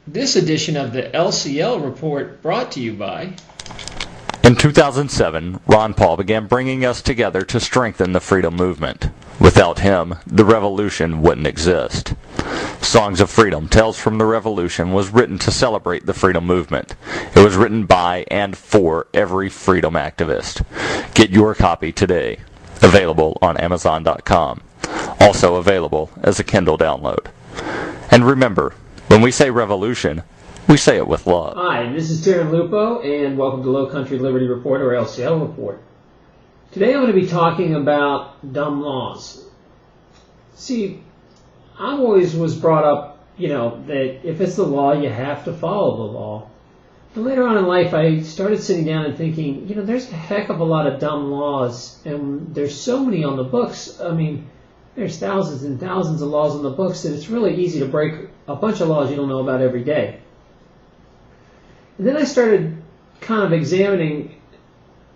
This edition of the LCL Report brought to you by... In 2007, Ron Paul began bringing us together to strengthen the freedom movement. Without him, the revolution wouldn't exist. Songs of Freedom, Tales from the Revolution was written to celebrate the freedom movement. It was written by and for every freedom activist. Get your copy today. Available on Amazon.com. Also available as a Kindle download. And remember, when we say revolution, we say it with love. Hi, this is Darren Lupo, and welcome to Low Country Liberty Report, or LCL Report. Today I'm going to be talking about dumb laws. See, I always was brought up, that if it's the law, you have to follow the law. And later on in life, I started sitting down and thinking, there's a heck of a lot of dumb laws, and there's so many on the books. I mean, there's thousands and thousands of laws on the books that it's really easy to break a bunch of laws you don't know about every day. And then I started kind of examining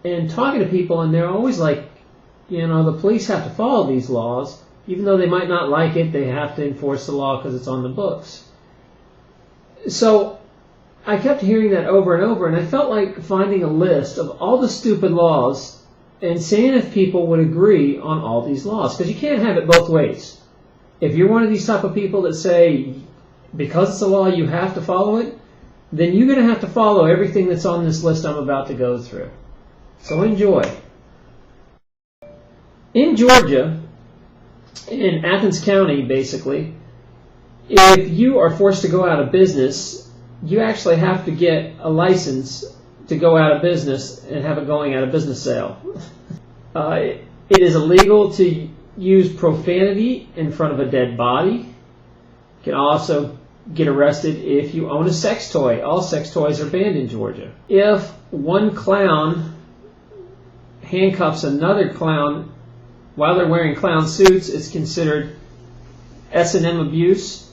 and talking to people, and they're always like, the police have to follow these laws. Even though they might not like it, they have to enforce the law because it's on the books. So I kept hearing that over and over, and I felt like finding a list of all the stupid laws and seeing if people would agree on all these laws. Because you can't have it both ways. If you're one of these type of people that say, because it's a law, you have to follow it, then you're going to have to follow everything that's on this list I'm about to go through. So enjoy. In Georgia, in Athens County, basically, if you are forced to go out of business, you actually have to get a license to go out of business and have a going out of business sale. It is illegal to use profanity in front of a dead body. You can also get arrested if you own a sex toy. All sex toys are banned in Georgia. If one clown handcuffs another clown while they're wearing clown suits, it's considered S&M abuse.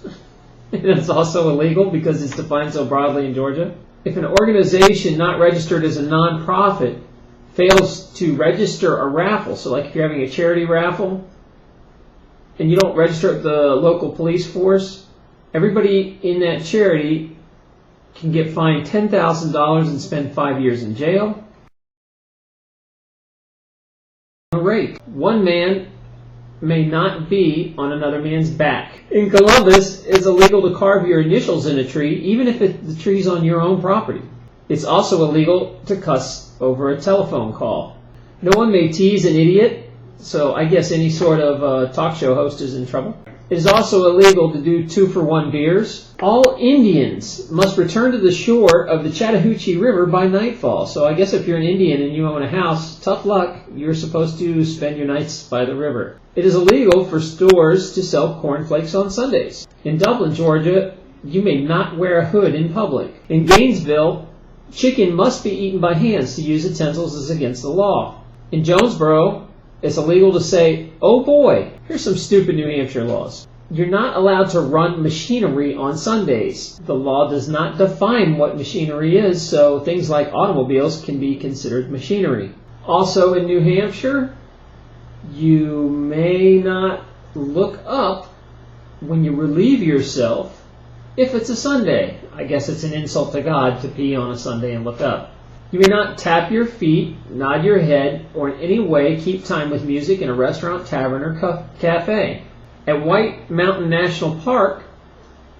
It's also illegal because it's defined so broadly in Georgia. If an organization not registered as a nonprofit fails to register a raffle, so like if you're having a charity raffle and you don't register at the local police force, everybody in that charity can get fined $10,000 and spend 5 years in jail. Rape. One man may not be on another man's back. In Columbus, it's illegal to carve your initials in a tree, even if the tree's on your own property. It's also illegal to cuss over a telephone call. No one may tease an idiot, so I guess any sort of talk show host is in trouble. It is also illegal to do 2-for-1 beers. All Indians must return to the shore of the Chattahoochee River by nightfall. So I guess if you're an Indian and you own a house, tough luck, you're supposed to spend your nights by the river. It is illegal for stores to sell cornflakes on Sundays. In Dublin, Georgia, you may not wear a hood in public. In Gainesville, chicken must be eaten by hands. To use utensils is against the law. In Jonesboro, it's illegal to say, "Oh boy." Here's some stupid New Hampshire laws. You're not allowed to run machinery on Sundays. The law does not define what machinery is, so things like automobiles can be considered machinery. Also in New Hampshire, you may not look up when you relieve yourself if it's a Sunday. I guess it's an insult to God to pee on a Sunday and look up. You may not tap your feet, nod your head, or in any way keep time with music in a restaurant, tavern, or cafe. At White Mountain National Park,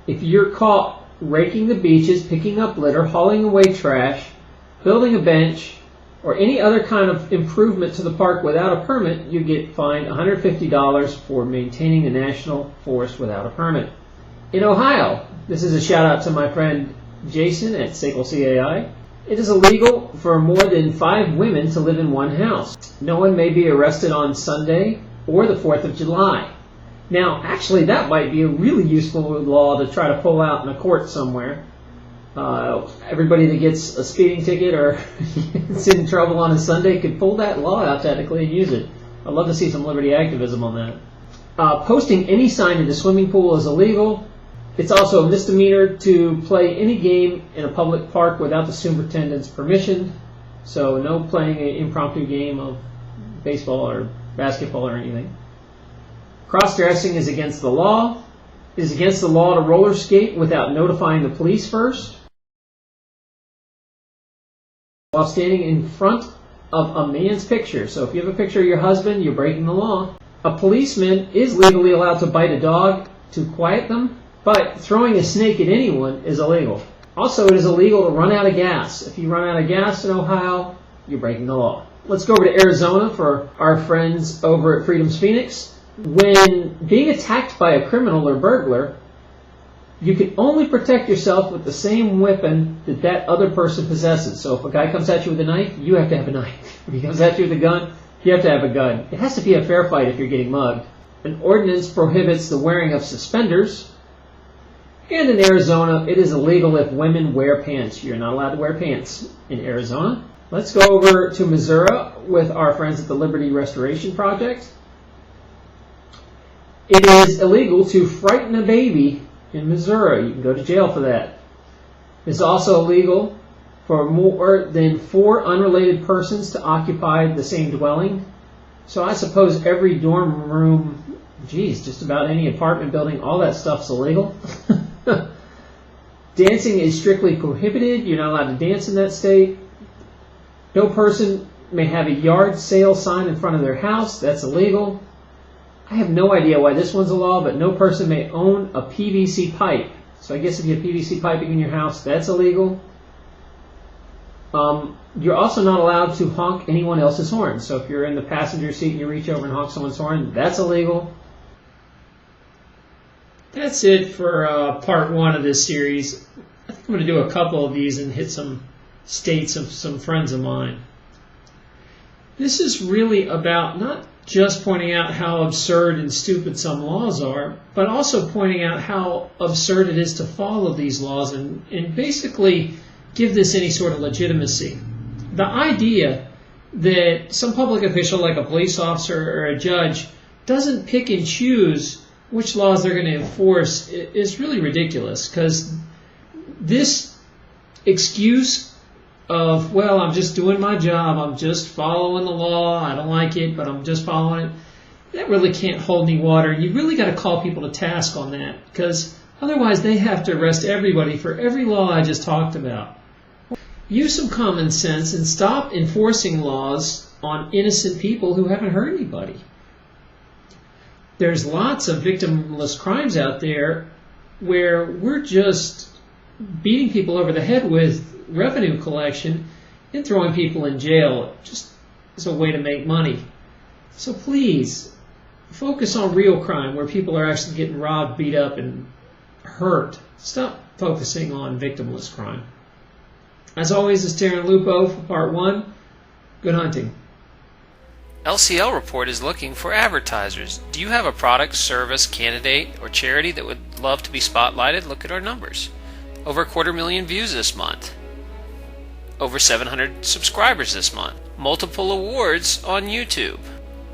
if you're caught raking the beaches, picking up litter, hauling away trash, building a bench, or any other kind of improvement to the park without a permit, you get fined $150 for maintaining the national forest without a permit. In Ohio, this is a shout out to my friend Jason at Sakel CAI. It is illegal for more than 5 women to live in one house. No one may be arrested on Sunday or the 4th of July. Now, actually, that might be a really useful law to try to pull out in a court somewhere. Everybody that gets a speeding ticket or is in trouble on a Sunday could pull that law out technically and use it. I'd love to see some liberty activism on that. Posting any sign in the swimming pool is illegal. It's also a misdemeanor to play any game in a public park without the superintendent's permission. So no playing an impromptu game of baseball or basketball or anything. Cross-dressing is against the law. It is against the law to roller skate without notifying the police first. While standing in front of a man's picture. So if you have a picture of your husband, you're breaking the law. A policeman is legally allowed to bite a dog to quiet them, but throwing a snake at anyone is illegal. Also, it is illegal to run out of gas. If you run out of gas in Ohio, you're breaking the law. Let's go over to Arizona for our friends over at Freedom's Phoenix. When being attacked by a criminal or burglar, you can only protect yourself with the same weapon that that other person possesses. So if a guy comes at you with a knife, you have to have a knife. If he comes at you with a gun, you have to have a gun. It has to be a fair fight if you're getting mugged. An ordinance prohibits the wearing of suspenders. And in Arizona, it is illegal if women wear pants. You're not allowed to wear pants in Arizona. Let's go over to Missouri with our friends at the Liberty Restoration Project. It is illegal to frighten a baby in Missouri. You can go to jail for that. It's also illegal for more than 4 unrelated persons to occupy the same dwelling. So I suppose every dorm room, just about any apartment building, all that stuff's illegal. Dancing is strictly prohibited. You're not allowed to dance in that state. No person may have a yard sale sign in front of their house. That's illegal. I have no idea why this one's a law, but no person may own a PVC pipe. So I guess if you have PVC piping in your house, that's illegal. You're also not allowed to honk anyone else's horn. So if you're in the passenger seat and you reach over and honk someone's horn, that's illegal. That's it for part 1 of this series. I think I'm going to do a couple of these and hit some states of some friends of mine. This is really about not just pointing out how absurd and stupid some laws are, but also pointing out how absurd it is to follow these laws and basically give this any sort of legitimacy. The idea that some public official like a police officer or a judge doesn't pick and choose which laws they're going to enforce is really ridiculous, because this excuse of, well, I'm just doing my job, I'm just following the law, I don't like it, but I'm just following it, that really can't hold any water. You really got to call people to task on that, because otherwise they have to arrest everybody for every law I just talked about. Use some common sense and stop enforcing laws on innocent people who haven't hurt anybody. There's lots of victimless crimes out there where we're just beating people over the head with revenue collection and throwing people in jail just as a way to make money. So please, focus on real crime where people are actually getting robbed, beat up, and hurt. Stop focusing on victimless crime. As always, it's Darren Lupo for part 1. Good hunting. LCL Report is looking for advertisers. Do you have a product, service, candidate, or charity that would love to be spotlighted? Look at our numbers. Over 250,000 views this month. Over 700 subscribers this month. Multiple awards on YouTube.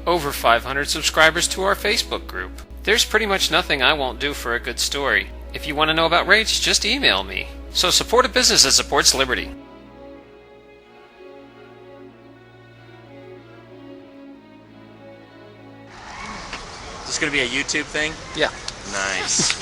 Over 500 subscribers to our Facebook group. There's pretty much nothing I won't do for a good story. If you want to know about rates, just email me. So support a business that supports liberty. Is this going to be a YouTube thing? Yeah. Nice.